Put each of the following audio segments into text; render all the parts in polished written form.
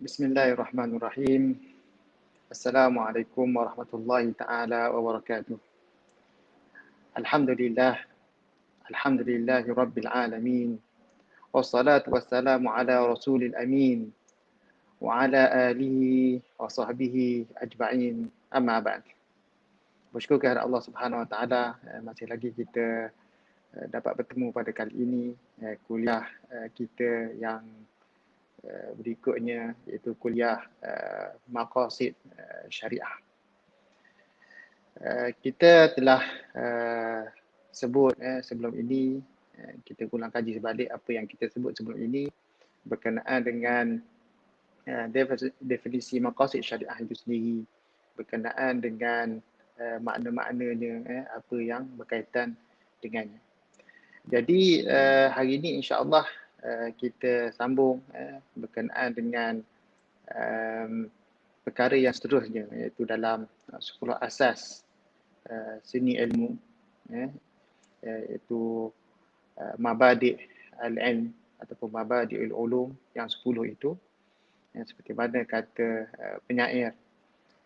Bismillahirrahmanirrahim. Assalamualaikum warahmatullahi taala wabarakatuh. Alhamdulillah, alhamdulillahi rabbil alamin. Wassalatu wassalamu ala rasulil amin wa ala alihi wa sahbihi ajma'in. Amma ba'd. Bersyukur kepada Allah Subhanahu wa taala, masih lagi kita dapat bertemu pada kali ini, kuliah kita yang berikutnya, iaitu kuliah maqasid syariah. Kita telah sebut sebelum ini, kita ulang kaji sebalik apa yang kita sebut sebelum ini berkenaan dengan definisi maqasid syariah itu sendiri, berkenaan dengan makna-maknanya, apa yang berkaitan dengannya. Jadi hari ini insya-Allah kita sambung berkenaan dengan perkara yang seterusnya, iaitu dalam 10 asas seni ilmu, iaitu mabadi' al-ilm ataupun mabadi' al-ulum yang 10 itu, seperti mana kata penyair,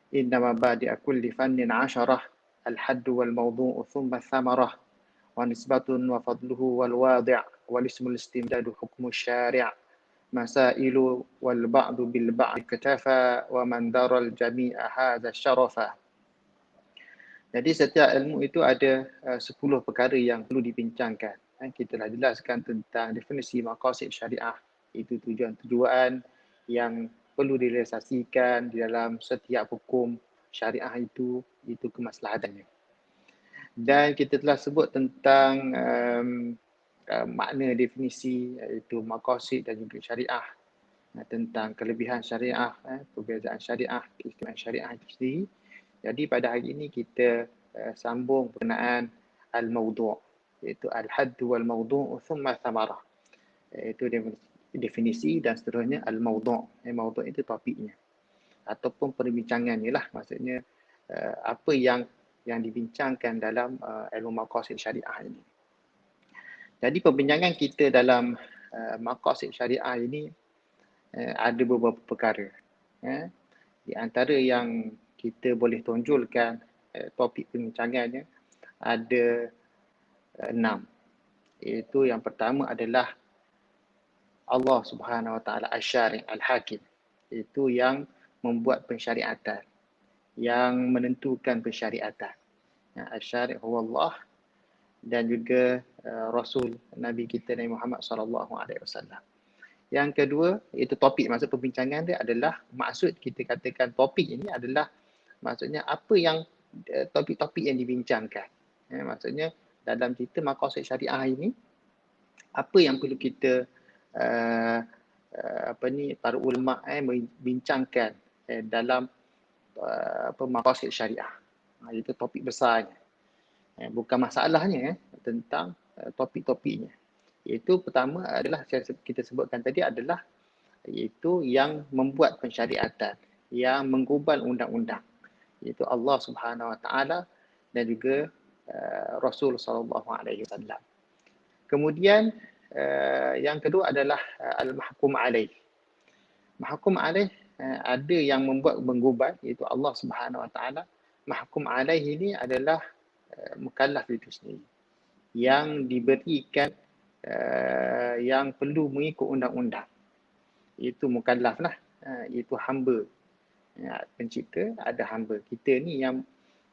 inna mabadi'a kulli fannin 'asharah al-haddu wal mawdu'u thumma thamarah wa nisbatun wa fadluhu wal wadi' wal ismul istimdadu hukmu syari' masailu wal ba'du bil ba'di katafa wa man daral jami'a hadha syarafa. Jadi setiap ilmu itu ada 10 perkara yang perlu dibincangkan. Kita dah jelaskan tentang definisi maqasid syariah, itu tujuan-tujuan yang perlu direalisasikan di dalam setiap hukum syariah itu kemaslahatannya. Dan kita telah sebut tentang makna definisi, iaitu maqasid dan juga syariah, tentang kelebihan syariah, perbezaan syariah, keistimewaan syariah itu sendiri. Jadi pada hari ini kita sambung berkenaan al-mawdu', iaitu al-hadd wal mawdu' thumma thamarah, iaitu definisi dan seterusnya al-mawdu'. Mawdu' itu topiknya ataupun perbincangannya lah, maksudnya apa yang dibincangkan dalam ilmu maqasid syariah ini. Jadi perbincangan kita dalam maqasid syariah ini ada beberapa perkara. Di antara yang kita boleh tonjolkan topik perbincangannya ada 6. Iaitu yang pertama adalah Allah Subhanahu Wa Taala Asy-Syari' Al-Hakim. Itu yang membuat pensyariatan, yang menentukan pensyariatan. Asy-Syari' huwa Allah dan juga Rasul Nabi kita Nabi Muhammad sallallahu alaihi wasallam. Yang kedua, itu topik, maksud perbincangan dia adalah, maksud kita katakan topik ini adalah maksudnya apa yang topik-topik yang dibincangkan. Maksudnya dalam cerita maqasid syariah ini, apa yang perlu kita para ulama membincangkan dalam maqasid syariah. Itu topik besarnya. Bukan masalahnya, tentang topik-topiknya. Iaitu pertama adalah kita sebutkan tadi adalah iaitu yang membuat pensyariatan, yang menggubal undang-undang, iaitu Allah Subhanahu Wa Taala dan juga Rasul sallallahu alaihi wasallam. Kemudian yang kedua adalah al-mahkum alaih. Mahkum alaih, ada yang membuat menggubal, iaitu Allah Subhanahu Wa Taala. Mahkum alaih ini adalah mukallaf itu sendiri, yang diberikan yang perlu mengikut undang-undang. Itu mukallaf lah, itu hamba. Pencipta ada hamba. Kita ni yang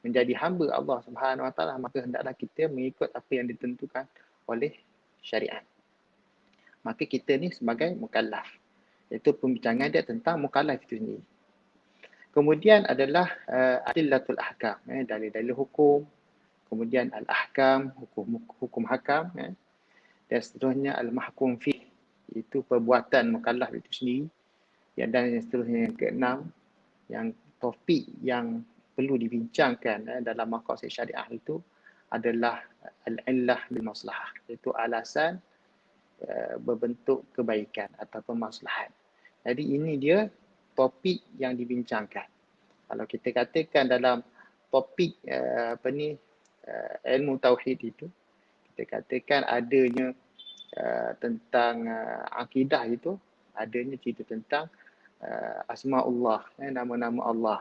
menjadi hamba Allah Subhanahu Wa Taala, maka hendaklah kita mengikut apa yang ditentukan oleh syariat. Maka kita ni sebagai mukallaf. Itu pembincangan dia tentang mukallaf itu sendiri. Kemudian adalah adillatul ahkam, dalil-dalil hukum. Kemudian al-ahkam, hukum hakam, dan seterusnya al-mahkum fih, itu perbuatan mukallaf itu sendiri. Dan yang seterusnya yang keenam, yang topik yang perlu dibincangkan dalam maqasid syariah itu adalah al-illah bil maslahah, iaitu alasan berbentuk kebaikan ataupun maslahat. Jadi ini dia topik yang dibincangkan. Kalau kita katakan dalam topik ilmu tauhid itu, kita katakan adanya tentang akidah itu, adanya cerita tentang asmaullah, nama-nama Allah,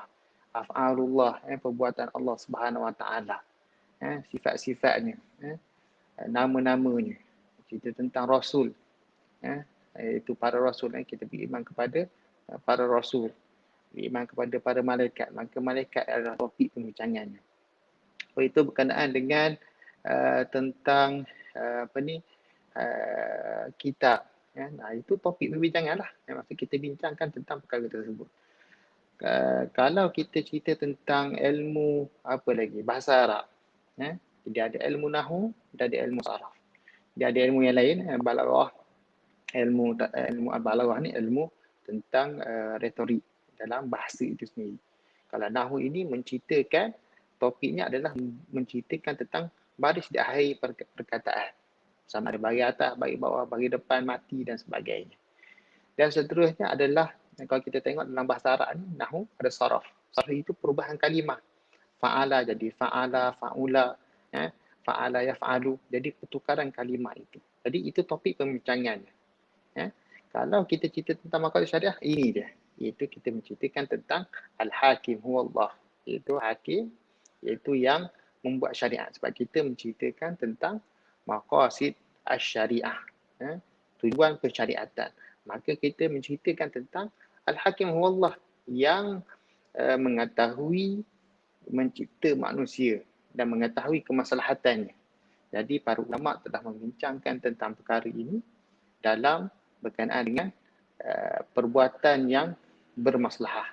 af'alullah, perbuatan Allah Subhanahu Wa Taala, sifat-sifatnya, nama-namanya. Cerita tentang Rasul, iaitu para Rasul, kita beriman kepada para Rasul, beriman kepada para malaikat, maka malaikat adalah topik pembincangannya. Itu berkenaan dengan tentang kitab. Nah, itu topik perbincangan lah. Maksud kita bincangkan tentang perkara tersebut. Kalau kita cerita tentang ilmu apa lagi, bahasa Arab, dia ada ilmu nahu, dia ada ilmu saraf, dia ada ilmu yang lain, balaghah. Ilmu balaghah ni ilmu tentang retorik dalam bahasa itu sendiri. Kalau nahu ini menceritakan, topiknya adalah menceritakan tentang baris di akhir perkataan, sama ada bagi atas, bagi bawah, bagi depan, mati dan sebagainya. Dan seterusnya adalah, kalau kita tengok dalam bahasa Arab ni, nahu ada saraf. Saraf itu perubahan kalimah. Fa'ala jadi fa'ala, fa'ula, fa'ala yaf'alu. Jadi pertukaran kalimah itu. Jadi itu topik pembincangannya. Kalau kita cerita tentang maqasid syariah, ini dia. Iaitu kita menceritakan tentang Al-Hakim huwa Allah. Iaitu hakim, iaitu yang membuat syariat. Sebab kita menceritakan tentang maqasid asy-syariah, tujuan persyariatan. Maka kita menceritakan tentang Al-Hakim huwa Allah, yang mengetahui mencipta manusia dan mengetahui kemaslahatannya. Jadi para ulama telah membincangkan tentang perkara ini dalam berkenaan dengan perbuatan yang bermaslahah.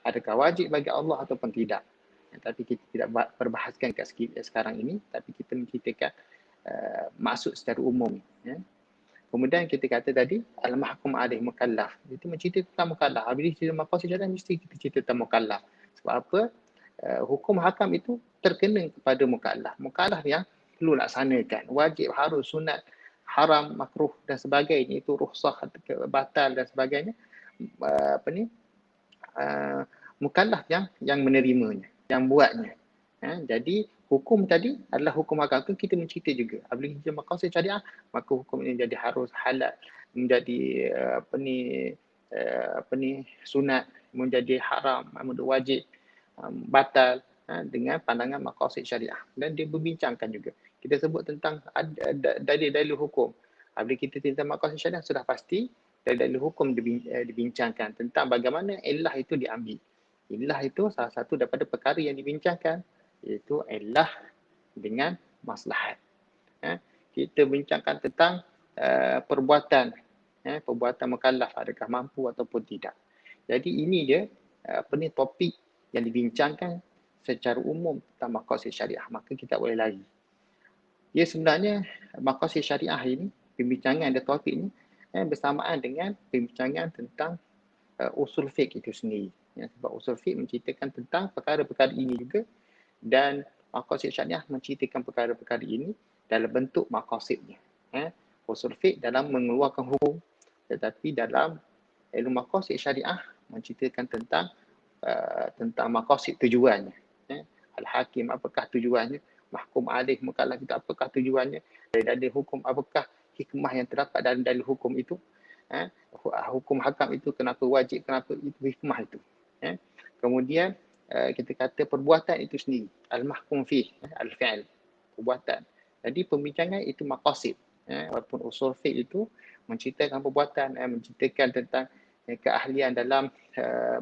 Adakah wajib bagi Allah ataupun tidak? Tapi kita tidak perbahaskan kat sekarang ini, tapi kita menceritakan maksud secara umum. Kemudian kita kata tadi, al-mahkum alaih mukallaf. Itu mencerita tentang mukallaf. Bila cerita maqasid syariah, mesti kita cerita tentang mukallaf. Sebab apa? Hukum hakam itu terkena kepada mukallaf. Mukallaf yang perlu laksanakan. Wajib, harus, sunat, haram, makruh dan sebagainya. Itu rukhsah, batal dan sebagainya. Mukallaf yang menerimanya, yang buatnya. Jadi hukum tadi adalah hukum hakam, itu kita mencerita juga. Apabila kita maqasid syariah, maka hukum ini menjadi harus, halal, menjadi sunat, menjadi haram, menjadi wajib, batal, dengan pandangan maqasid syariah. Dan dia berbincangkan juga. Kita sebut tentang dalil-dalil hukum. Apabila kita tentang maqasid syariah, sudah pasti dalil hukum dibincangkan tentang bagaimana illah itu diambil. Illah itu salah satu daripada perkara yang dibincangkan, iaitu illah dengan maslahat. Kita bincangkan tentang perbuatan mukallaf, adakah mampu ataupun tidak. Jadi ini dia topik yang dibincangkan secara umum tentang maqasid syariah. Maka kita boleh lari. Ya, sebenarnya maqasid syariah ini, pembincangan dan topik ini bersamaan dengan pembincangan tentang usul fiqh itu sendiri. Sebab usul fiqh menceritakan tentang perkara-perkara ini juga, dan maqasid syariah menceritakan perkara-perkara ini dalam bentuk maqasidnya. Usul fiqh dalam mengeluarkan hukum, tetapi dalam ilmu maqasid syariah menceritakan tentang maqasid, tujuannya. Al-Hakim, apakah tujuannya? Mahkum alaih mukallaf itu apakah tujuannya? Dari hukum, apakah hikmah yang terdapat dalam dalil hukum itu? Hukum hakam itu kenapa wajib, kenapa itu hikmah itu. Kemudian kita kata perbuatan itu sendiri, al-mahkum fih, al-fi'l, perbuatan. Jadi pembincangan itu maqasid. Walaupun usul fiqh itu menceritakan perbuatan, menceritakan tentang keahlian dalam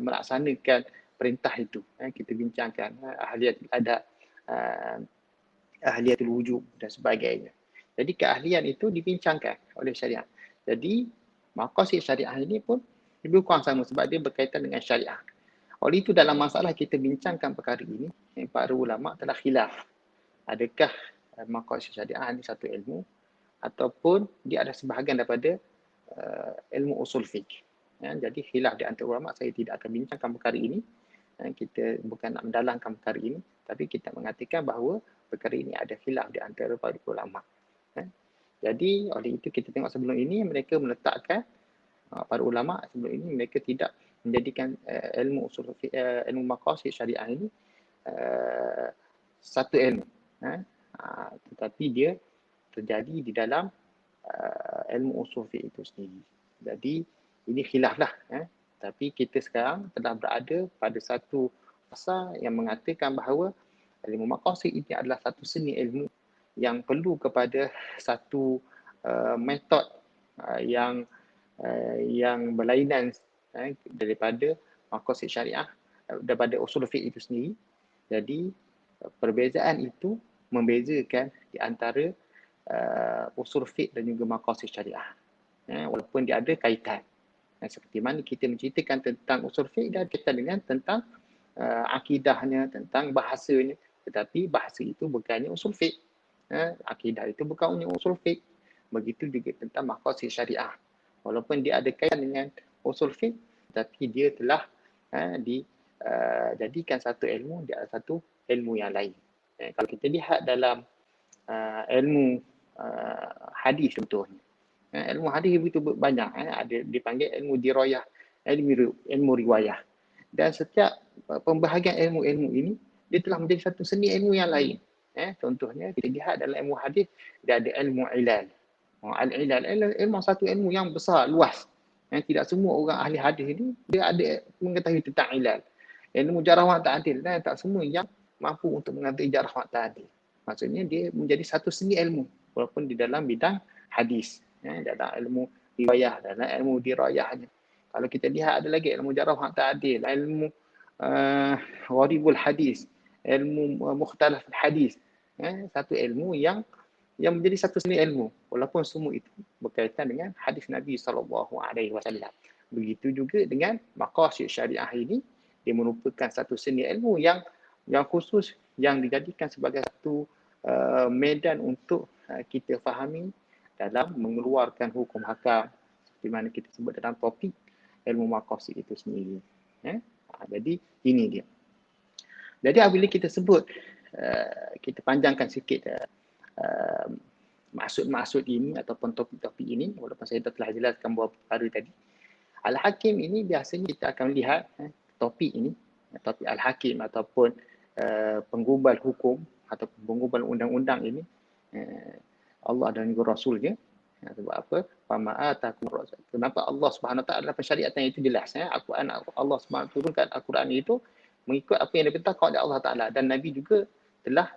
melaksanakan perintah itu. Kita bincangkan ahliat adab, ahliatul wujub dan sebagainya. Jadi keahlian itu dibincangkan oleh syariat. Jadi maqasid syariah ini pun lebih kurang sama sebab dia berkaitan dengan syariah. Oleh itu dalam masalah kita bincangkan perkara ini, para ulama telah khilaf. Adakah maqasid syariah ini satu ilmu ataupun dia ada sebahagian daripada ilmu usul fiqh. Jadi khilaf di antara ulama. Saya tidak akan bincangkan perkara ini. Kita bukan nak mendalangkan perkara ini, tapi kita mengatakan bahawa perkara ini ada khilaf di antara para ulama. Jadi oleh itu kita tengok sebelum ini mereka meletakkan, para ulama sebelum ini mereka tidak menjadikan ilmu usul ilmu maqasid syariah ini satu ilmu, tetapi dia terjadi di dalam ilmu usul fiqh itu sendiri. Jadi ini khilaf lah. Tapi kita sekarang telah berada pada satu fasa yang mengatakan bahawa ilmu maqasid ini adalah satu seni ilmu yang perlu kepada satu metod yang berlainan daripada maqasid syariah, daripada usul fiqh itu sendiri. Jadi perbezaan itu membezakan di antara usul fiqh dan juga maqasid syariah. Walaupun dia ada kaitan. Seperti mana kita menceritakan tentang usul fiqh, dia ada kaitan dengan tentang akidahnya, tentang bahasanya. Tetapi bahasa itu bukannya usul fiqh. Akidah itu bukannya usul fiqh. Begitu juga tentang maqasid syariah. Walaupun dia ada kaitan dengan usul fiqh, tapi dia telah dijadikan satu ilmu, dia adalah satu ilmu yang lain. Kalau kita lihat dalam ilmu hadis contohnya. Ilmu hadis begitu banyak. Ada dipanggil ilmu dirayah, ilmu riwayah. Dan setiap pembahagian ilmu-ilmu ini, dia telah menjadi satu seni ilmu yang lain. Contohnya kita lihat dalam ilmu hadis, dia ada ilmu ilal. Al-ilal, ilmu satu ilmu yang besar, luas. Tidak semua orang ahli hadis ini dia ada mengetahui tentang ilal. Ilmu jarah wa ta'dil, tak semua yang mampu untuk mengerti jarah wa ta'dil. Maksudnya dia menjadi satu seni ilmu walaupun di dalam bidang hadis, dalam ilmu riwayah, dalam ilmu dirayahnya. Kalau kita lihat ada lagi ilmu jarah wa ta'dil, ilmu gharibul hadis, ilmu mukhtalaf hadis. Satu ilmu yang menjadi satu seni ilmu walaupun semua itu berkaitan dengan hadis Nabi SAW. Begitu juga dengan maqasid syariah ini, dia merupakan satu seni ilmu yang khusus, yang dijadikan sebagai satu medan untuk kita fahami dalam mengeluarkan hukum hakam, seperti mana kita sebut dalam topik ilmu maqasid itu sendiri. Jadi ini dia. Jadi apabila kita sebut, kita panjangkan sikit maksud-maksud ini ataupun topik-topik ini, walaupun saya telah jelaskan beberapa perkara tadi. Al-Hakim ini biasanya kita akan lihat topik ini, topik Al-Hakim ataupun penggubal hukum ataupun penggubal undang-undang ini, Allah dan juga Rasulnya. Sebab apa? Kenapa Allah Subhanahu Wa Taala pensyariatan itu jelas. Al-Quran, Allah Subhanahu turunkan Al-Quran itu mengikut apa yang diperintahkan oleh Allah Taala, dan Nabi juga telah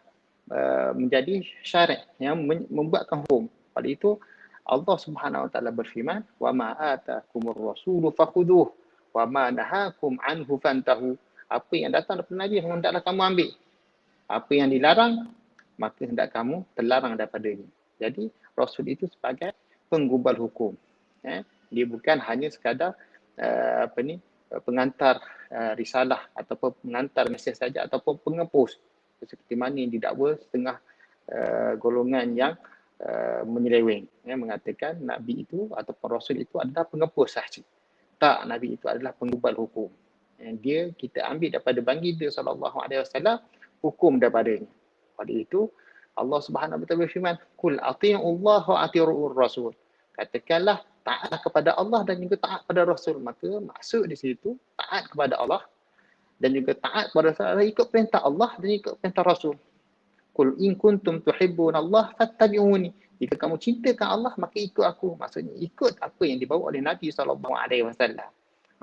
menjadi syarat yang membuatkan hukum. Pada itu Allah Subhanahu Wa Taala berfirman, "Wa ma atakumur rasulu fakhuduh wa ma nahakum anhu fantahu." Apa yang datang daripada Nabi hendaklah kamu ambil. Apa yang dilarang maka hendak kamu terlarang daripadanya. Jadi Rasul itu sebagai penggubal hukum. Dia bukan hanya sekadar pengantar risalah ataupun pengantar mesej saja ataupun pengepus, seperti mana yang didakwa setengah golongan yang menyeleweng, mengatakan Nabi itu ataupun Rasul itu adalah pengepus sahaja. Tak, Nabi itu adalah penggubal hukum. Dia kita ambil daripada baginda SAW, hukum daripadanya. Pada itu Allah Subhanahu Wa Taala berfirman, "Qul atii'ullah wa atii'ur rasul." Katakanlah taat kepada Allah dan juga taat kepada Rasul. Maka maksud di situ taat kepada Allah dan juga taat kepada Rasul, ikut perintah Allah dan ikut perintah Rasul. Qul in kuntum tuhibbunallah fattabi'uni. Jika kamu cintakan Allah maka ikut aku. Maksudnya ikut apa yang dibawa oleh Nabi SAW.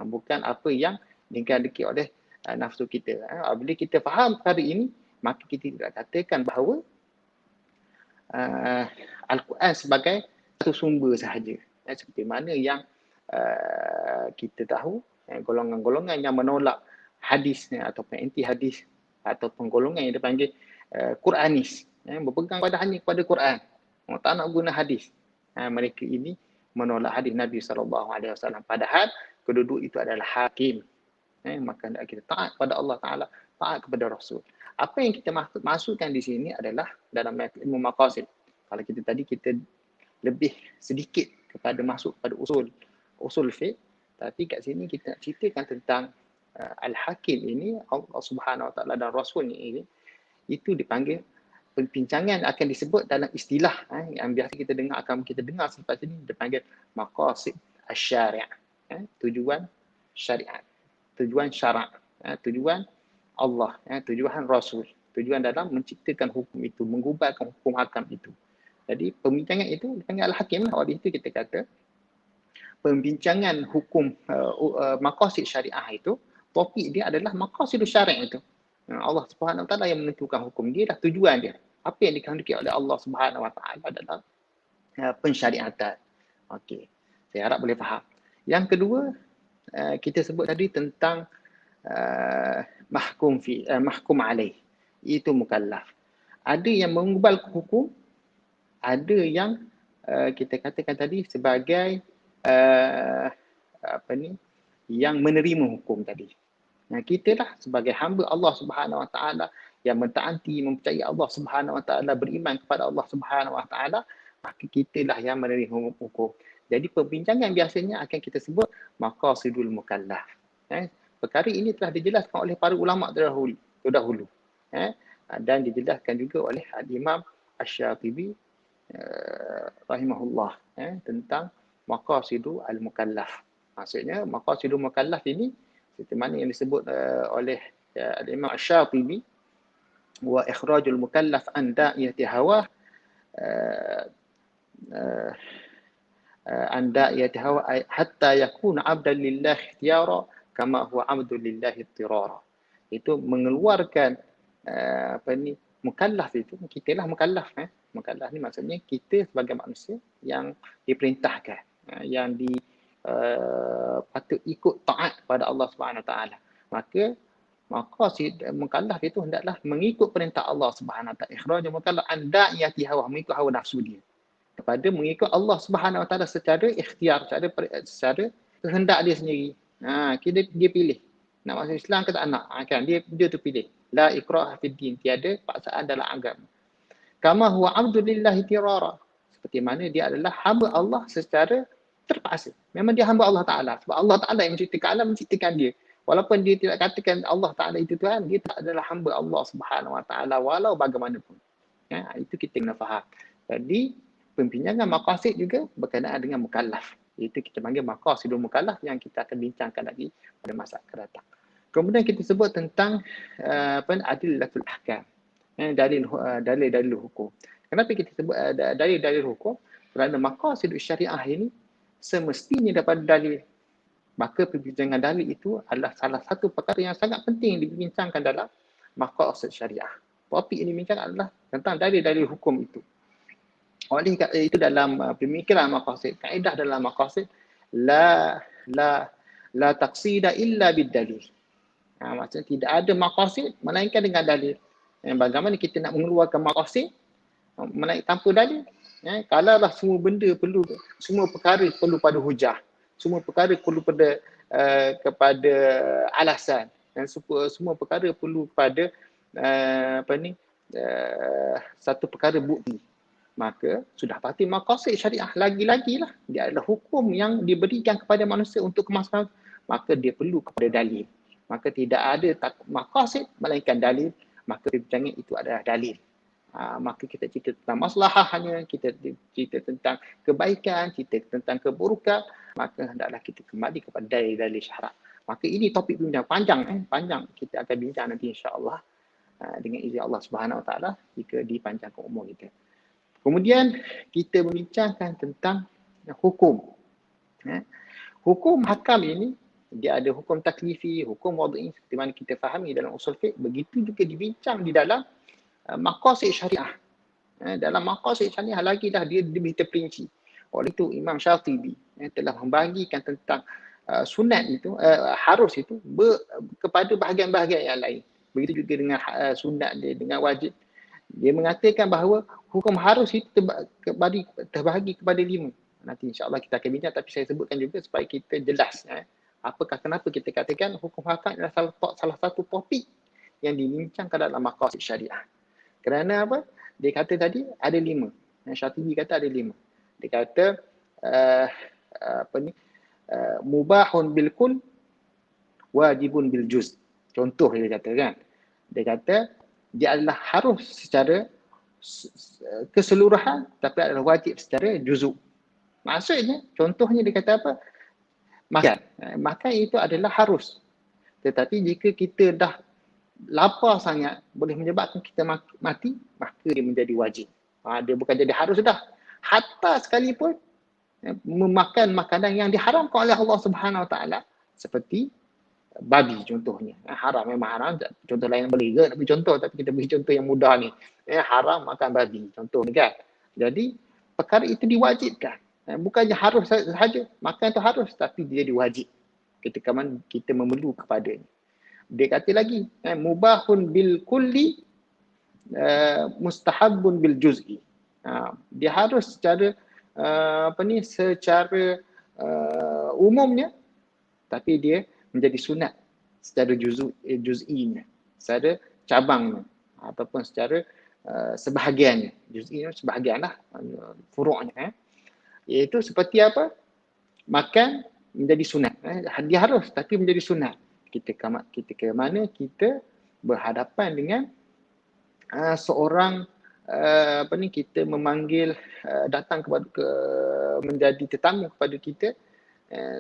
Bukan apa yang dikandaki oleh nafsu kita. Bila kita faham perkara ini, maka kita tidak katakan bahawa Al-Quran sebagai satu sumber sahaja. Seperti mana yang kita tahu, golongan-golongan yang menolak hadis ataupun anti hadis ataupun golongan yang dipanggil Quranis, berpegang pada hanya kepada Quran, tak nak guna hadis. Mereka ini menolak hadis Nabi SAW. Padahal kedua-dua itu adalah hakim. Maka kita taat kepada Allah Ta'ala, taat kepada Rasul. Apa yang kita masukkan di sini adalah dalam ilmu maqasid. Kalau kita lebih sedikit kepada masuk pada usul fiqh, tapi kat sini kita nak ceritakan tentang Al-Hakim ini, Allah Subhanahu Wa Taala dan Rasulnya ini, itu dipanggil perbincangan akan disebut dalam istilah yang biasa kita dengar selepas ini, dipanggil maqasid asy-syari', tujuan syariat, tujuan syarak, tujuan Allah, tujuan Rasul, tujuan dalam menciptakan hukum itu, menggubahkan hukum hakam itu. Jadi pembincangan itu dipanggil Al-Hakim. Oleh itu kita kata pembincangan hukum maqasid syariah itu, topik dia adalah maqasidus syari' itu. Allah Subhanahu Wa Taala yang menentukan hukum dia dah, tujuan dia. Apa yang dikehendaki oleh Allah Subhanahu Wa Taala dalam pensyariatan. Okey. Saya harap boleh faham. Yang kedua, kita sebut tadi tentang mahkum alaih. Itu mukallaf. Ada yang mengubal hukum, ada yang kita katakan tadi sebagai yang menerima hukum tadi. Nah, kita lah sebagai hamba Allah Subhanahu Wa Taala yang mentaati, mempercayai Allah Subhanahu Wa Taala, beriman kepada Allah Subhanahu Wa Taala, maka kita lah yang menerima hukum. Jadi perbincangan biasanya akan kita sebut maqasidul mukallaf. Perkara ini telah dijelaskan oleh para ulama terdahulu. Dan dijelaskan juga oleh Imam Asy-Syatibi rahimahullah tentang maqasidul mukallaf. Maksudnya maqasidul mukallaf ini seperti mana yang disebut oleh Imam Asy-Syatibi, wa ikhrajul mukallaf an da'iyati hawa an da'iyati hawa hatta yakuna 'abdan lillah ikhtiyara kama huwa 'abdun lillah ittirara. Itu mengeluarkan mukallaf itu, kita lah mukallaf. Mukallaf ni maksudnya kita sebagai manusia yang diperintahkan, yang patut ikut taat kepada Allah Subhanahu Wa Taala. Maka si mukallaf itu hendaklah mengikut perintah Allah Subhanahu Wa Taala. Ikhrajul mukallaf an da'iyati hawa, mengikut hawa nafsu dia. Kepada mengikut Allah Subhanahu Wa Taala secara ikhtiar, secara kehendak dia sendiri. Dia pilih nak masuk Islam ke tak nak, kan dia tu pilih. La ikraha fid din, tiada paksaan dalam agama. Kama huwa 'abdun lillahi tirara, seperti mana dia adalah hamba Allah secara terpaksa. Memang dia hamba Allah Ta'ala. Sebab Allah Ta'ala yang menciptakan alam, menciptakan dia. Walaupun dia tidak katakan Allah Ta'ala itu Tuhan, dia tak adalah hamba Allah Subhanahu Wa Ta'ala walau bagaimanapun. Itu kita kena faham. Jadi, pembincangan maqasid juga berkenaan dengan mukallaf. Itu kita panggil maqasidul mukallaf yang kita akan bincangkan lagi pada masa akan datang. Kemudian kita sebut tentang adillatul ahkam. Dalil-dalil hukum. Kenapa kita sebut dalil-dalil hukum? Kerana maqasidul syariah ini semestinya dapat dalil. Maka perbincangan dalil itu adalah salah satu perkara yang sangat penting dibincangkan dalam maqasid syariah. Topik ini bincang adalah tentang dalil-dalil hukum itu. Oleh itu dalam pemikiran maqasid, kaedah dalam maqasid, la taqsida illa bid dalil. Maksudnya tidak ada maqasid melainkan dengan dalil. Bagaimana kita nak mengeluarkan maqasid tanpa dalil? Kalaulah semua benda perlu, semua perkara perlu pada hujah, semua perkara perlu kepada alasan, dan semua perkara perlu kepada satu perkara bukti, maka sudah pasti maqasid syariah lagi-lagi lah, dia adalah hukum yang diberikan kepada manusia untuk kemaslahatan, maka dia perlu kepada dalil. Maka tidak ada maqasid melainkan dalil, maka perbincangan itu adalah dalil. Maka kita cerita tentang maslahahnya, kita cerita tentang kebaikan, cerita tentang keburukan, maka hendaklah kita kembali kepada dalil-dalil syarak. Maka ini topik bincang panjang kita akan bincang nanti insya-Allah dengan izin Allah Subhanahu Wa Taala jika dipanjangkan umur kita. Kemudian kita membincangkan tentang hukum. Hukum hakam ini dia ada hukum taklifi, hukum wad'i, seperti mana kita fahami dalam usul fiqh, begitu juga dibincang di dalam maqasid syariah. Dalam maqasid syariah lagi dah dia lebih terperinci. Oleh itu Imam Syatibi telah membahagikan tentang sunat itu, harus itu kepada bahagian-bahagian yang lain. Begitu juga dengan sunat dia, dengan wajib. Dia mengatakan bahawa hukum harus itu terbahagi kepada 5. Nanti insya-Allah kita akan bincang, tapi saya sebutkan juga supaya kita jelas. Kenapa kita katakan hukum hakam adalah salah satu topik yang dibincangkan dalam maqasid syariah. Kerana apa? Dia kata tadi ada 5. Syatibi kata ada 5. Dia kata mubahun bil kull, wajibun bil juz. Contoh dia kata kan. Dia kata dia adalah harus secara keseluruhan, tapi adalah wajib secara juzuk. Maksudnya, contohnya dia kata apa? Makan. Makan itu adalah harus. Tetapi jika kita dah lapar sangat, boleh menyebabkan kita mati, maka dia menjadi wajib. Dia bukan jadi harus dah. Hatta sekalipun memakan makanan yang diharamkan oleh Allah Subhanahu Wa Taala, seperti babi contohnya. Haram, memang haram. Contoh lain boleh ke nak beri contoh, tapi kita beri contoh yang mudah ni. Haram makan babi contoh ni kan. Jadi perkara itu diwajibkan. Bukannya harus sahaja, makan tu harus, tapi dia diwajib ketika mana kita memerlu kepadanya. Dia kata lagi, mubahun bil kulli, mustahabun bil juz'i. Dia harus secara secara umumnya, tapi dia menjadi sunat secara juz'inya, secara cabangnya, ataupun secara sebahagiannya. Juz'inya sebahagianlah, furu'nya. Iaitu seperti apa? Makan menjadi sunat. Dia harus, tapi menjadi sunat. Ketika mana kita berhadapan dengan seorang kita memanggil, datang menjadi tetamu kepada kita,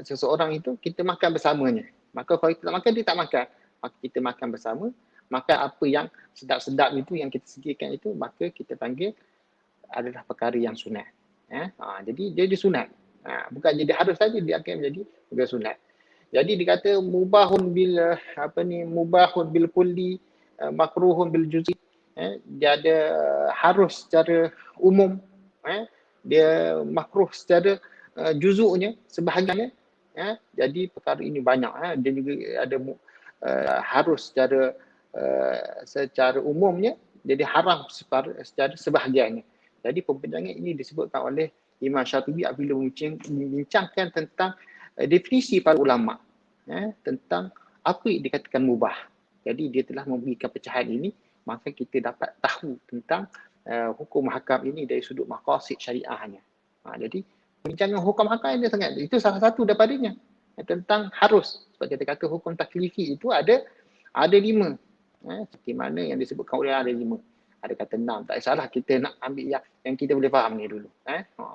seseorang itu, kita makan bersamanya. Maka kalau kita tak makan, dia tak makan. Maka kita makan bersama, maka apa yang sedap-sedap itu yang kita sediakan itu, maka kita panggil adalah perkara yang sunat. Jadi dia sunat. Bukan jadi harus saja, dia akan menjadi sunat. Jadi dikata mubahun bil kulli, makruhun bil juz'i. Dia ada harus secara umum, dia makruh secara juzuknya, sebahagiannya. Jadi perkara ini banyak. Dia juga ada harus secara umumnya, jadi haram secara sebahagiannya. Jadi perbincangan ini disebutkan oleh Imam Syatibi apabila membincangkan tentang definisi para ulama tentang apa yang dikatakan mubah. Jadi dia telah memberikan pecahan ini, maka kita dapat tahu tentang hukum hakam ini dari sudut maqasid syariahnya. Jadi perbincangan hukum hakam ini itu salah satu daripadanya, tentang harus. Sebab kita kata hukum taklifi itu ada 5. Seperti mana yang disebutkan oleh ada 5. Ada kata 6. Tak salah, kita nak ambil yang kita boleh faham ni dulu.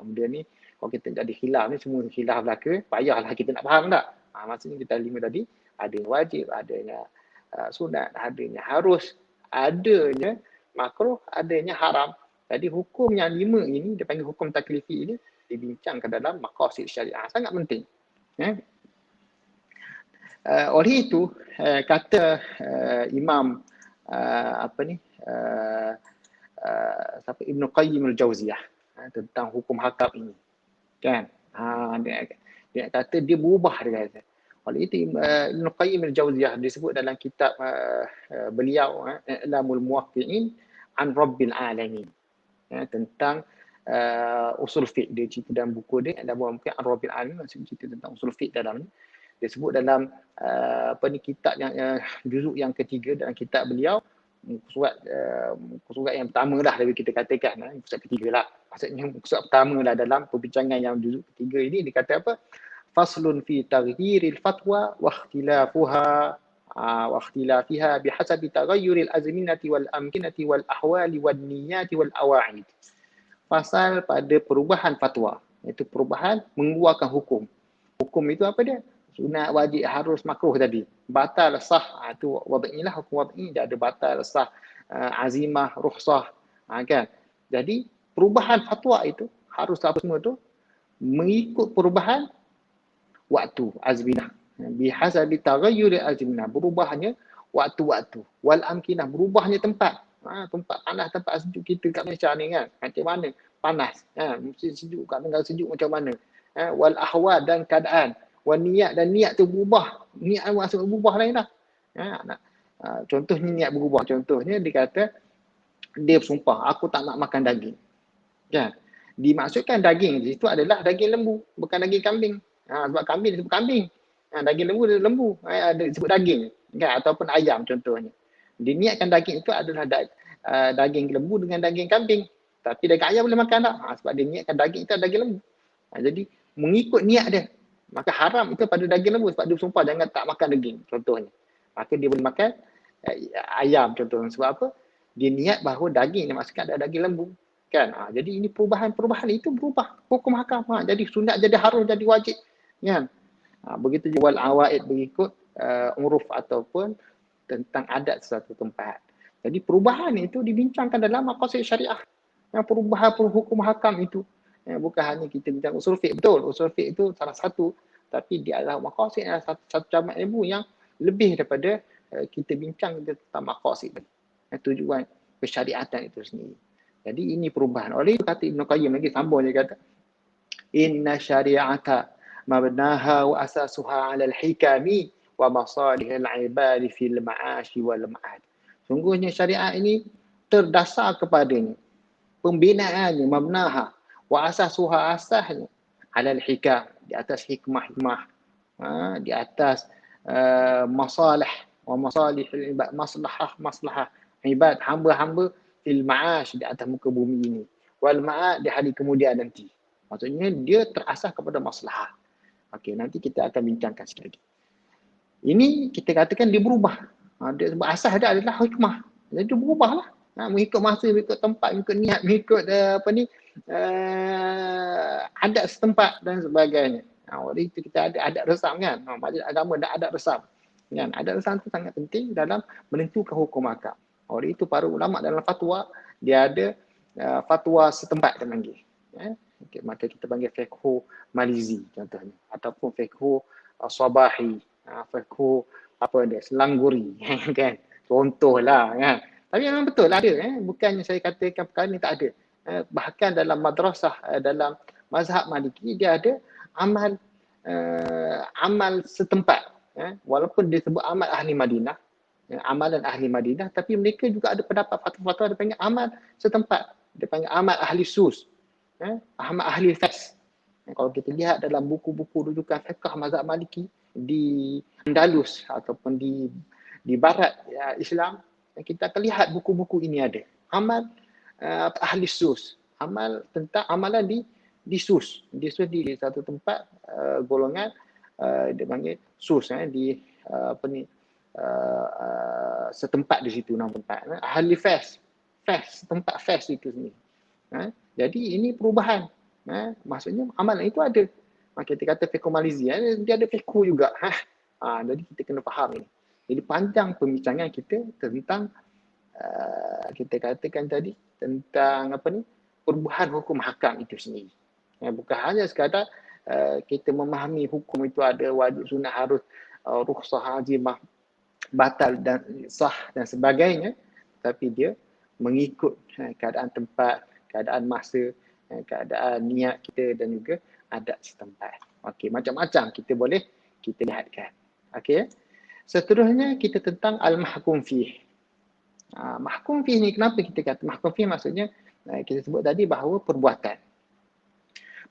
Benda ni kalau kita jadi khilaf ni, semua khilaf belaka, payahlah kita nak faham tak? Maksudnya kita 5 tadi, ada wajib, adanya sunat, adanya harus, adanya makruh, adanya haram. Jadi hukum yang 5 ini, dia panggil hukum taklifi ini, dibincangkan dalam maqasid syariah. Sangat penting. Oleh itu, kata Imam Ibn Qayyim al-Jauziyah tentang hukum hakam ini. Kan? Dia kata dia berubah, dia kata. Oleh itu Ibn Qayyim al-Jauziyah disebut dalam kitab beliau I'lamul Muwaqqi'in an Rabbil Alamin, tentang usul fiqh. Dia cerita dalam buku dia I'lamul Muwaqqi'in an Rabbil Alamin, cerita tentang usul fiqh dalam ni. Dia sebut dalam kitab yang juzuk yang ketiga dalam kitab beliau, surat yang pertama lah lebih kita katakan, surat ketiga lah. Maksudnya surat pertama lah dalam perbincangan yang juzuk ketiga ini. Dia kata apa? Faslun fi taghyiril fatwa wa ikhtilafiha bihasabi taghayyuril azminati wal amkinati wal ahwali wan niyati wal awa'id. Pasal pada perubahan fatwa, iaitu perubahan mengeluarkan hukum. Hukum itu apa dia? Sunat, wajib, harus, makruh tadi. Batal, sah, itu wad'i lah, hukum wad'i. Dia ada batal, sah, azimah, rukhsah, kan? Jadi perubahan fatwa itu harus apa semua tu mengikut perubahan waktu, azminah. Bihasabi taghayyur azminah, berubahnya waktu-waktu. Wal amkinah, berubahnya tempat. Tempat panas, tempat sejuk kita kat Malaysia ni kan. Macam mana? Panas. Mesti sejuk, kat negara sejuk macam mana? Wal ahwal dan keadaan. Wal niat, dan niat tu berubah. Niat masuk berubah lain dah. Contohnya niat berubah. Contohnya dia kata, dia bersumpah, aku tak nak makan daging. Kan? Dimaksudkan daging di situ adalah daging lembu, bukan daging kambing. Sebab kambing disebut kambing. Daging lembu dia lembu. Ada disebut daging. Kan? Ataupun ayam contohnya. Diniatkan daging itu adalah daging lembu dengan daging kambing. Tapi daging ayam boleh makan tak? Sebab dia niatkan daging itu daging lembu. Jadi mengikut niat dia. Maka haram itu pada daging lembu sebab dia bersumpah jangan tak makan daging contohnya. Maka dia boleh makan ayam contohnya. Sebab apa? Dia niat bahawa daging yang maksudkan adalah daging lembu. Kan? Jadi ini perubahan itu berubah. Hukum hakam. Jadi sunat jadi harus, jadi wajib. Kan? Begitu juga wal awaid, mengikut uruf ataupun tentang adat suatu tempat. Jadi perubahan itu dibincangkan dalam maqasid syariah. Yang perubahan hukum hakam itu Bukan hanya kita bincang usul fiqh. Betul, usul fiqh itu salah satu, tapi dia adalah maqasid adalah satu cabang ilmu yang lebih daripada kita bincang tentang maqasid, tujuan persyariatan itu sendiri. Jadi ini perubahan. Oleh itu kata Ibn Qayyim lagi sambung dia kata, inna syari'ata mabnaha wa asasuha 'ala al-hikami wa masalih al-ibad fil ma'ashi wal ma'ad. Sungguhnya syariat ini terdasar kepadanya, pembinaannya, mabnaha wa asasuha, asasnya 'ala al-hikam, di atas hikmah-hikmah, di atas masalah wa masalih al-ibad, maslahah ibad, hamba-hamba fil ma'ash, di atas muka bumi ini, wal ma'ad, di hari kemudian nanti. Maksudnya dia terasas kepada maslahah. Okey, nanti kita akan bincangkan sikit lagi. Ini kita katakan dia berubah. Dia sebab asas dia adalah hikmah. Jadi dia berubahlah. Mengikut masa, mengikut tempat, mengikut niat, mengikut adat setempat dan sebagainya. Oleh itu kita ada adat resam kan. Majlis agama ada adat resam. Kan? Adat resam itu sangat penting dalam menentukan hukum akam. Oleh itu para ulama dalam fatwa, dia ada fatwa setempat dia panggil. Okay, maka kita panggil fiqhu malizi contohnya, ataupun fiqhu sabahi, fiqhu apa dia, selangguri kan, contohlah kan. Tapi memang betul ada, bukannya saya katakan perkara ni tak ada. Bahkan dalam madrasah, dalam mazhab Maliki, dia ada amal amal setempat, walaupun disebut amal ahli Madinah, amalan ahli Madinah, tapi mereka juga ada pendapat fatwa-fatwa dia panggil amal setempat, dia panggil amal ahli sus, amal ahli fas. Kalau kita lihat dalam buku-buku rujukan fiqh mazhab Maliki di Andalus ataupun di barat Islam, kita akan lihat buku-buku ini ada amal ahli sus, amal tentang amalan di sus, di satu tempat, golongan dia panggil sus, di setempat di situ, nama tempat, ahli fas tempat fas itu sendiri. Jadi ini perubahan, maksudnya amalan itu ada. Kita kata fiqh malizi, dia ada fiqh juga. Jadi kita kena faham ini. Jadi panjang pembincangan kita tentang kita katakan tadi tentang perubahan hukum hakam itu sendiri. Bukan hanya sekadar kita memahami hukum itu ada wajib, sunat, harus, rukhsah, azimah, batal dan sah dan sebagainya, tapi dia mengikut keadaan tempat, keadaan masa, keadaan niat kita dan juga adat setempat. Okey, macam-macam kita lihatkan. Okey. Seterusnya kita tentang al-mahkum fih. Mahkum fih ni kenapa kita kata mahkum fih, maksudnya kita sebut tadi bahawa perbuatan.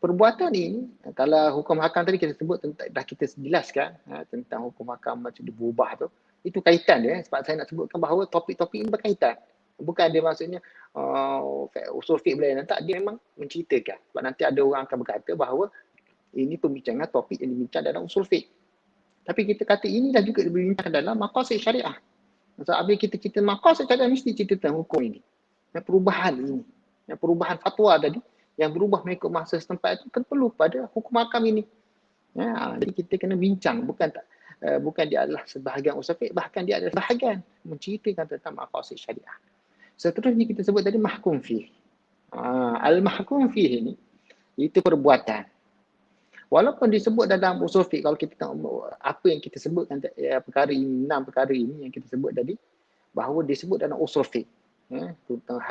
Perbuatan ini, kalau hukum hakam tadi kita sebut tentang, dah kita jelaskan tentang hukum hakam macam dia berubah tu, itu kaitan dia, sebab saya nak sebutkan bahawa topik-topik ini berkaitan. Bukan dia maksudnya usul fiqh boleh, tak, dia memang menceritakan. Sebab nanti ada orang akan berkata bahawa ini pembincangan topik yang dibincang dalam usul fiqh. Tapi kita kata inilah juga dibincangkan dalam maqasid syariah. Sebab apabila kita cerita maqasid syariah, mesti cerita tentang hukum ini. Perubahan ini. Perubahan fatwa tadi yang berubah mengikut masa setempat itu kan perlu pada hukum hakam ini. Jadi kita kena bincang, bukan dia adalah sebahagian usul fiqh, bahkan dia adalah sebahagian menceritakan tentang maqasid syariah. Seterusnya kita sebut tadi mahkum fih. Al-mahkum fih ini itu perbuatan. Walaupun disebut dalam usul fiqh, kalau kita tengok apa yang kita sebutkan perkara ini, 6 perkara ini yang kita sebut tadi, bahawa disebut dalam usul fiqh, tentang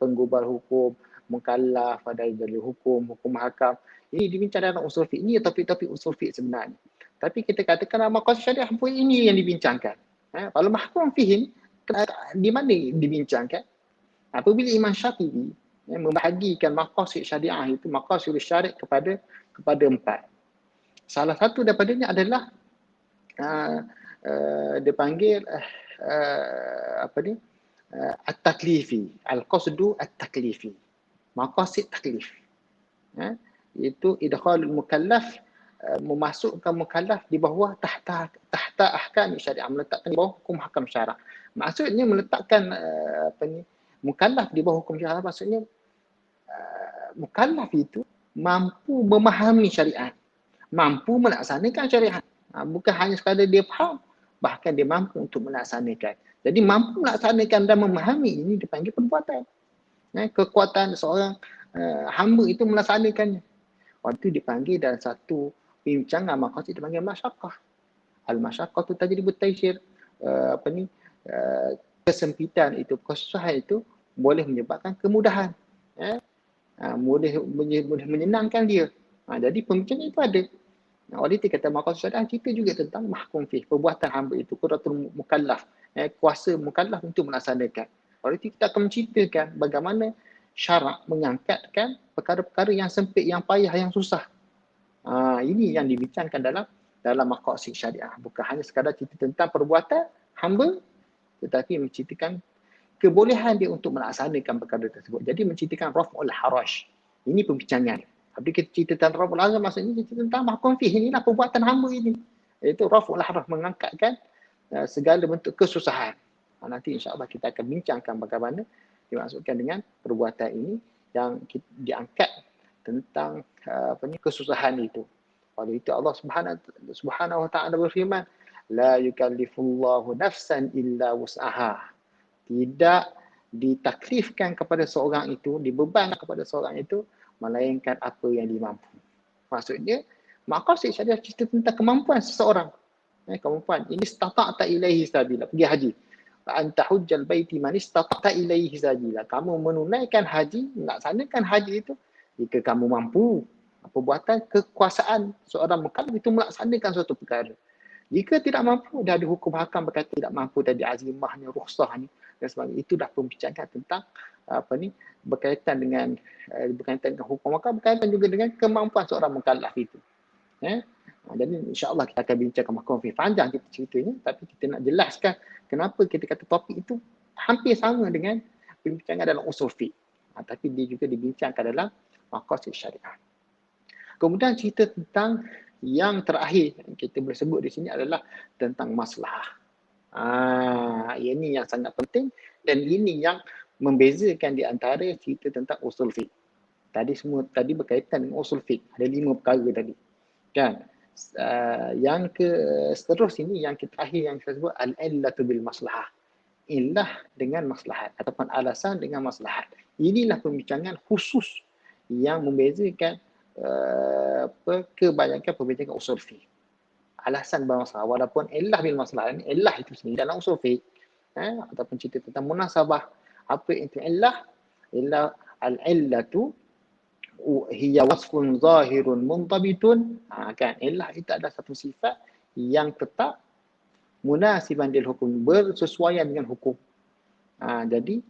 penggubal hukum, mukallaf, ada dari hukum hakam. Ini dibincang dalam usul fiqh. Ini topik-topik usul fiqh sebenarnya. Tapi kita katakan maqasid syariah pun ini yang dibincangkan. Kalau mahkum fiqh di mana dibincangkan? Apabila Imam Syafi'i membahagikan maqasid syariah itu, maqasid syariah kepada 4. Salah satu daripadanya adalah dia panggil at-taklifi, al-qasdu at-taklifi, maqasid taklif. Iaitu idkhalul mukallaf, memasukkan mukallaf di bawah tahta ahkam syariah, meletakkan di bawah hukum hakam syara. Maksudnya meletakkan mukallaf di bawah hukum syariah, maksudnya mukallaf itu mampu memahami syariat, mampu melaksanakan syariat. Bukan hanya sekadar dia faham, bahkan dia mampu untuk melaksanakan. Jadi mampu melaksanakan dan memahami ini dipanggil perbuatan. Kekuatan seorang hamba itu melaksanakannya. Waktu itu dipanggil dalam satu perbincangan maqasid dipanggil masyaqqah. Al-masyaqqah tu tadi bertaysir kesempitan itu, kesusahan itu boleh menyebabkan kemudahan. Boleh menyenangkan dia. Jadi pembicaraan itu ada. Oleh itu kata maqasid syariah kita juga tentang mahkum fih, perbuatan hamba itu, qudratul mukallaf, kuasa mukallaf untuk melaksanakan. Oleh itu kita akan menceritakan bagaimana syarak mengangkatkan perkara-perkara yang sempit, yang payah, yang susah. Ini yang dibincangkan dalam maqasid syariah. Bukan hanya sekadar cerita tentang perbuatan hamba, tetapi menceritakan kebolehan dia untuk melaksanakan perkara tersebut. Jadi menceritakan raf'ul haraj. Ini pembincangan. Tapi kita cerita tentang raf'ul haraj maksudnya cerita tentang mahkum fih. Inilah perbuatan hamba ini. Iaitu raf'ul haraj, mengangkatkan segala bentuk kesusahan. Nanti insya-Allah kita akan bincangkan bagaimana dimaksudkan dengan perbuatan ini yang diangkat tentang kesusahan itu. Oleh itu Allah Subhanahu wa taala berfirman, la yukallifullahu nafsan illa wus'aha. Tidak ditaklifkan kepada seorang itu, dibebankan kepada seorang itu melainkan apa yang dimampu. Maksudnya maqasid syariah cerita tentang kemampuan seseorang. Kemampuan ini istata'ta ilaihi sabila, pergi haji. Anta hujjal baiti man istata'ta ilaihi sabila. Kamu menunaikan haji, melaksanakan haji itu jika kamu mampu. Perbuatan kekuasaan seorang mukallaf itu melaksanakan suatu perkara. Jika tidak mampu, dah ada hukum hakam berkata tidak mampu, tadi azimahnya, rukhsahnya dan sebagainya. Itu dah pembicaraan tentang berkaitan dengan hukum hakam, berkaitan juga dengan kemampuan seorang mukallaf itu. Jadi insya-Allah kita akan bincangkan mahkum fih. Panjang kita ceritanya, tapi kita nak jelaskan kenapa kita kata topik itu hampir sama dengan pembincangan dalam usul fiqh. Tapi dia juga dibincangkan dalam maqasid syariah. Kemudian cerita tentang yang terakhir yang kita boleh sebut di sini adalah tentang maslahah. Ini yang sangat penting dan ini yang membezakan di antara cerita tentang usul fiqh. Tadi berkaitan dengan usul fiqh. Ada 5 perkara tadi. Kan? Yang seterus ini yang terakhir yang saya sebut al-illatu bil maslahah. Illah dengan maslahat ataupun alasan dengan maslahat. Inilah pembincangan khusus yang membezakan kebanyakan perbincangan usul fiqh. Alasan bermasalah, walaupun illah bil masalah ni, illah itu sendiri dalam usul fiqh ataupun cerita tentang munasabah. Apa itu illah? Illah al-illatu hiya wasfun zahirun muntabitun. Kan, illah itu adalah satu sifat yang tetap munasiban lil hukum, bersesuaian dengan hukum. Jadi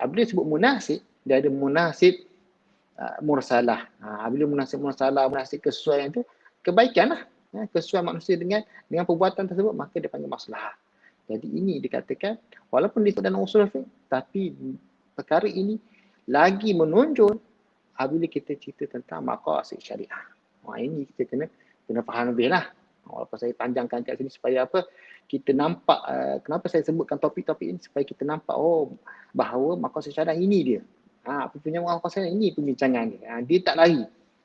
apabila disebut munasib, dia ada munasib mursalah. Bila munasib mursalah, munasib kesesuaian itu kebaikan lah. Kesesuaian manusia dengan perbuatan tersebut, maka dia panggil maslahah. Jadi ini dikatakan walaupun disebut dalam usul fiqh, tapi perkara ini lagi menonjol apabila kita cerita tentang maqasid syariah. Ini kita kena faham lebih lah. Walaupun saya panjangkan kat sini supaya apa, kita nampak kenapa saya sebutkan topik-topik ini, supaya kita nampak bahawa maqasid syariah ini dia. Apa punya maqasid ini pembincangan dia. Dia tak lari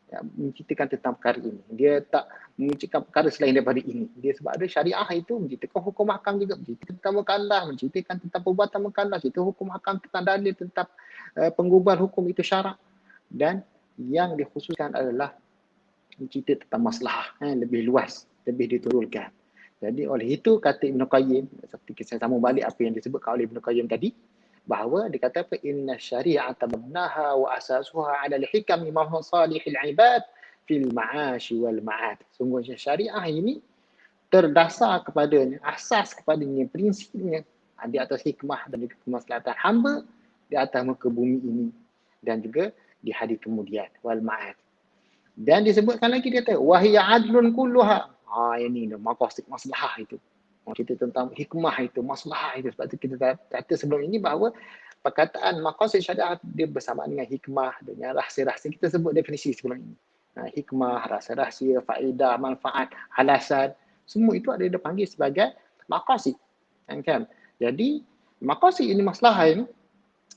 menceritakan tentang perkara ini. Dia tak menceritakan perkara selain daripada ini. Dia sebab ada syariah itu menceritakan hukum hakam juga, menceritakan tentang mukallaf, menceritakan tentang perbuatan mukallaf, itu hukum hakam tentang dalil, tentang pengubah hukum itu syarak. Dan yang dikhususkan adalah mencerita tentang maslahah, lebih luas, lebih diturunkan. Jadi oleh itu kata Ibn Qayyim, seperti saya sambung balik apa yang disebutkan oleh Ibn Qayyim tadi, bahawa dikatakan inna syari'ata mabnaha wa asasuha 'ala al-hikam min masalihil 'ibad fil ma'ash wal ma'ad. Sungguhnya syariah ini terdasar kepadanya, asas kepadanya, prinsipnya di atas hikmah dan juga kemaslahatan hamba di atas muka bumi ini dan juga di hari kemudian, wal ma'ad. Dan disebutkan lagi dia kata wahiya adlun kulluha. Ini maqasid maslahah itu. Kita tentang hikmah itu, maslahah itu. Sebab itu kita kata sebelum ini bahawa perkataan maqasid syariah dia bersamaan dengan hikmah, dengan rahsia-rahsia. Kita sebut definisi sebelum ini. Hikmah, rahsia-rahsia, faedah, manfaat, alasan. Semua itu ada dipanggil sebagai maqasid. Kan? Jadi maqasid ini maslahah ini,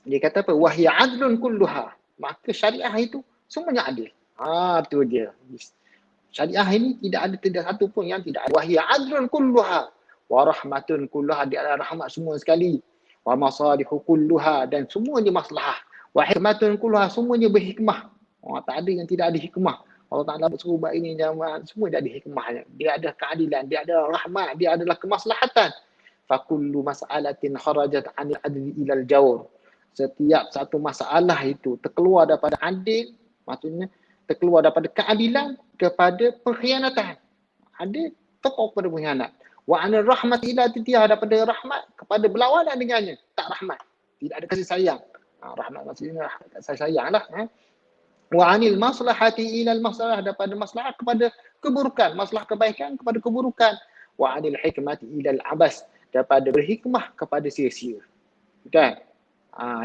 dia kata apa? Wahiya adlun kulluha. Maka syariah itu semuanya adil. Tu dia. Syariah ini tidak satu pun yang tidak ada. Wahiya adlun kulluha wa rahmatun kulluha, dia adalah rahmat semua sekali. Wa masalihu kulluha, dan semuanya maslahah. Wa hikmatun kulluha, semuanya berhikmah. Tak ada yang tidak ada hikmah. Allah Ta'ala bersuruh buat ini, jangan, semua dia ada hikmahnya. Dia ada keadilan, dia ada rahmat, dia adalah kemaslahatan. Fakullu mas'alatin kharajat 'anil adli ilal jawr. Setiap satu masalah itu terkeluar daripada adil, maksudnya terkeluar daripada keadilan kepada pengkhianatan. Adil tekuk kepada pengkhianat. Wa 'anil rahmat ila titiyah, daripada rahmat kepada berlawanan dengannya, tak rahmat. Tidak ada kasih sayang. Rahmat maksudnya kasih sayang lah. Wa 'anil maslahati ila al-masalah, daripada maslahat kepada keburukan, masalah kebaikan kepada keburukan. Wa 'anil hikmati ila al-abas, daripada berhikmah kepada sia-sia. Kan?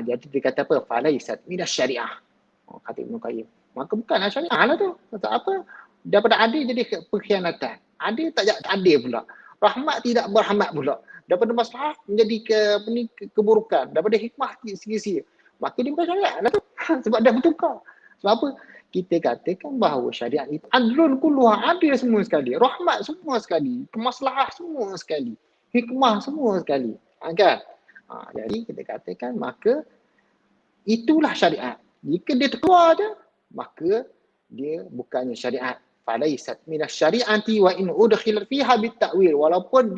Jadi dia kata apa? Falaisat minas syariah. Kata Ibn Qayyim. Maka bukanlah syariah lah tu. Kata apa? Daripada adil jadi pengkhianatan. Adil tak adil pula. Rahmat tidak berahmat pula. Daripada masalah menjadi keburukan. Daripada hikmah sia-sia. Maka dia bukan syariah lah tu. Sebab dah bertukar. Sebab apa? Kita katakan bahawa syariat itu adlun kulluha, adil semua sekali. Rahmat semua sekali. Kemaslahah semua sekali. Hikmah semua sekali. Kan? Jadi kita katakan maka itulah syariat. Jika dia terkeluar je, maka dia bukannya syariat. Falaisat minas syari'ati wa in udkhilat fiha bit-ta'wil, walaupun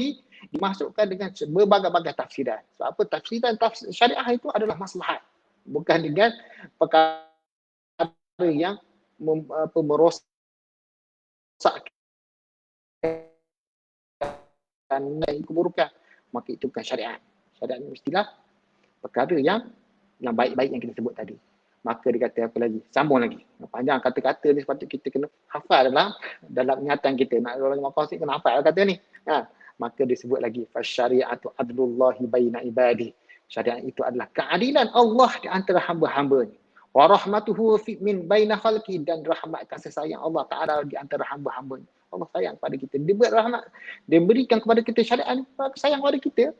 dimasukkan dengan berbagai-bagai tafsiran. Sebab apa? Tafsiran syariah itu adalah maslahat. Bukan dengan perkara yang merosakkan keburukan. Maka itu bukan syariat. Syariat ni mestilah perkara yang baik-baik yang kita sebut tadi. Maka dia kata apa lagi? Sambung lagi. Panjang kata-kata ni sepatutnya kita kena hafal dalam ingatan kita. Nak orang maqasid kena hafal kata ni. Maka dia sebut lagi fasyari'atu adlullahi baina ibadi. Syariat itu adalah keadilan Allah di antara hamba-hambanya. Wa rahmatuhu min baina khalqi, dan rahmat kasih sayang Allah Ta'ala di antara hamba-hambanya. Allah sayang pada kita. Dia beri rahmat. Dia berikan kepada kita syariat ni, sayang pada kita.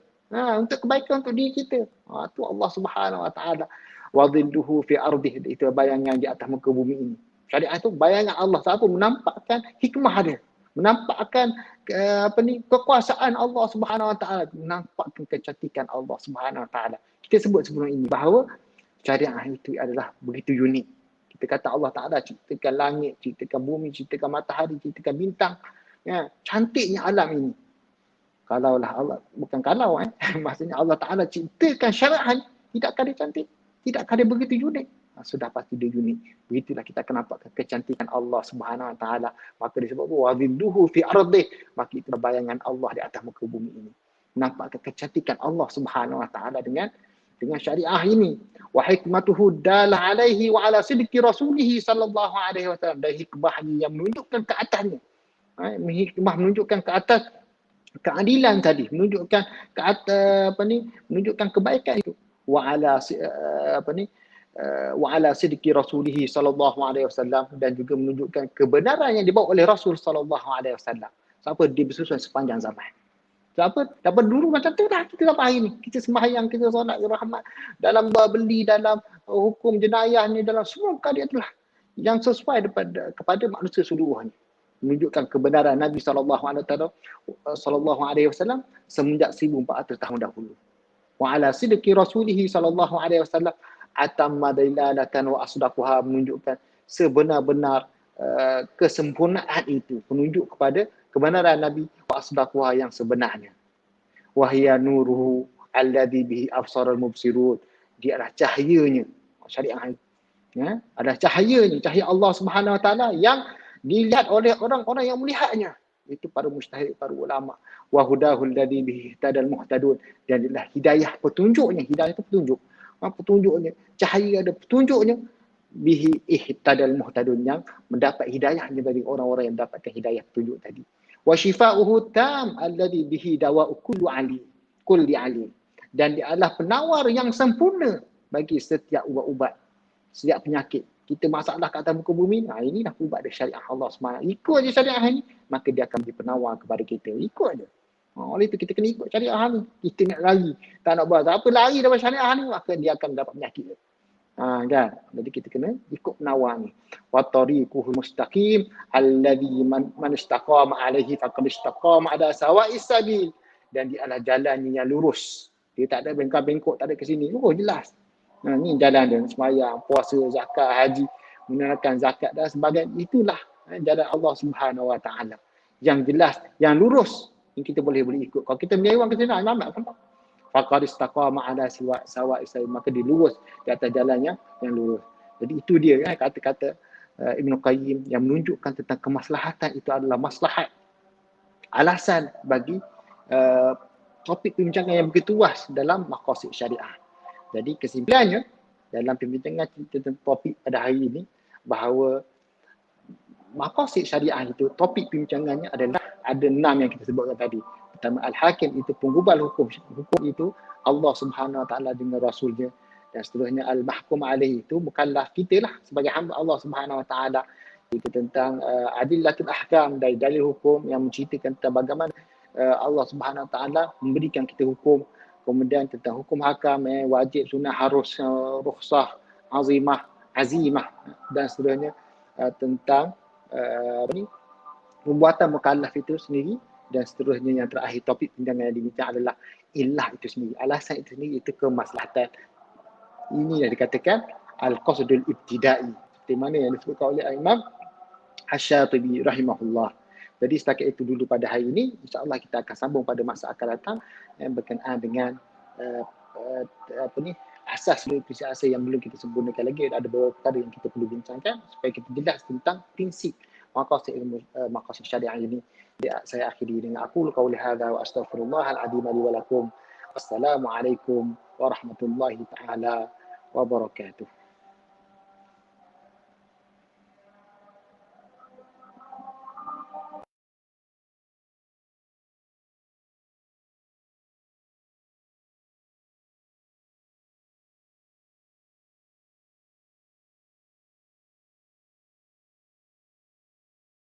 Untuk kebaikan untuk diri kita. Itu Allah Subhanahu Wa Ta'ala. Wa dhilluhu fi ardih, itu bayangan di atas muka bumi ini. Syariat itu bayangan Allah. Siapa menampakkan hikmah dia. Menampakkan kekuasaan Allah Subhanahu Wa Ta'ala. Menampakkan kecantikan Allah Subhanahu Wa Ta'ala. Kita sebut sebelum ini bahawa syariat itu adalah begitu unik. Kita kata Allah Ta'ala ciptakan langit, ciptakan bumi, ciptakan matahari, ciptakan bintang. Cantiknya alam ini. Kalaulah Allah, bukan kalau maksudnya Allah Ta'ala ciptakan syariat, tidak akan dia cantik, tidak akan dia begitu unik. Sudah pasti dia unik. Begitulah kita akan nampak kecantikan Allah Subhanahu Wa Ta'ala. Maka disebut wa dhilluhu fi ardih, maka itu bayangan Allah di atas muka bumi ini. Nampak kecantikan Allah Subhanahu Wa Ta'ala dengan syariah ini. Wa hikmatuhu dala alaihi wa ala sidqi rasulih sallallahu alaihi wasallam, dan hikmahnya yang menunjukkan ke atasnya. Hikmah menunjukkan ke atas keadilan tadi, menunjukkan ke atas menunjukkan kebaikan itu. Wa ala sidqi rasulih sallallahu alaihi wasallam, dan juga menunjukkan kebenaran yang dibawa oleh Rasul sallallahu alaihi wasallam. Siapa dia bersusun sepanjang zaman. Siapa dapat dulu macam tu dah kita sampai hari ni. Kita sembahyang, kita solat, rahmat dalam beli, dalam hukum jenayah ni, dalam semua perkara itulah yang sesuai kepada manusia seluruhnya. Menunjukkan kebenaran Nabi sallallahu alaihi wasallam semenjak 1400 tahun dahulu. Wa ala sidqi rasulih sallallahu alaihi wasallam atamma dalalatan wa asdaquha, menunjukkan sebenar-benar kesempurnaan itu, penunjuk kepada kebenaran Nabi wa asdaquha, yang sebenarnya. Wa hiya nuruhu alladhi bihi absarul mubsirun, dia adalah cahayanya syariat itu. Adalah cahayanya, cahaya Allah Subhanahu Wa Ta'ala yang dilihat oleh orang-orang yang melihatnya, itu para mujtahid, para ulama. Wa hudahul ladzi bihi tadal muhtadun, dan adalah hidayah petunjuknya. Hidayah itu petunjuk. Petunjuknya, cahaya ada petunjuknya. Bihi ihtadal muhtadun, yang mendapat hidayahnya dari orang-orang yang mendapatkan hidayah petunjuk tadi. Wa shifa'uhu tam alladzi bihi dawa'u kulli alim, dan dia adalah penawar yang sempurna bagi setiap ubat-ubat, setiap penyakit. Kita masalah kat atas muka bumi, inilah ubat dari syariah Allah SWT. Ikut je syariah ni, maka dia akan menjadi penawar kepada kita. Ikut je. Oleh itu kita kena ikut syariah ni. Kita nak lari, tak nak buat apa, lari daripada syariah ni, maka dia akan dapat penyakit. Kan? Jadi kita kena ikut penawar ni. Wa tariquhul mustaqim alladhi man istaqama alaihi faqad istaqama ala sawa'is sabil, dan dia adalah jalan yang lurus. Dia tak ada bengkok-bengkok, tak ada ke sini. Lurus jelas. Ni jalan dia, sembahyang, puasa, zakat, haji, menunaikan zakat dan sebagainya. Itulah jalan Allah Subhanahu Wa Taala yang jelas, yang lurus, yang kita boleh ikut. Kalau kita menyewang ke sana, mamak kan? Faqad istaqama ala sawa'i sabil, maka dia lurus di atas jalan yang lurus. Jadi itu dia kan kata-kata Ibn Qayyim yang menunjukkan tentang kemaslahatan itu adalah maslahat, alasan bagi uh, topik perbincangan yang begitu luas dalam maqasid syariah. Jadi kesimpulannya dalam perbincangan kita tentang topik pada hari ini bahawa maqasid syariah itu, topik perbincangannya adalah ada 6 yang kita sebutkan tadi. Pertama, al-hakim itu penggubal hukum. Hukum itu Allah Subhanahu Wa Taala dengan Rasulnya, dan seterusnya al-mahkum alaih itu mukallaf kita lah sebagai hamba Allah Subhanahu Wa Taala. Itu tentang adillatul ahkam, dari dalil hukum yang menceritakan tentang bagaimana Allah Subhanahu Wa Taala memberikan kita hukum. Kemudian tentang hukum hakam, wajib, sunnah, harus, rukhsah, azimah dan seterusnya. Tentang pembuatan mukallaf itu sendiri, dan seterusnya yang terakhir topik pindangan yang dibincang adalah ilah itu sendiri, alasan itu sendiri, itu kemaslahatan. Ini yang dikatakan al-qasdul ibtidai, seperti mana yang disebutkan oleh Imam Asy-Syatibi rahimahullah. Jadi setakat itu dulu pada hari ini. InsyaAllah kita akan sambung pada masa akan datang yang berkenaan dengan asas prinsip asas yang belum kita sempurnakan lagi. Ada beberapa perkara yang kita perlu bincangkan supaya kita jelas tentang prinsip maqasid ilmu maqasid syariah ini. Saya akhiri dengan aku qauli hadza wa astaghfirullahal azim li wa lakum. Wassalamualaikum warahmatullahi taala wabarakatuh.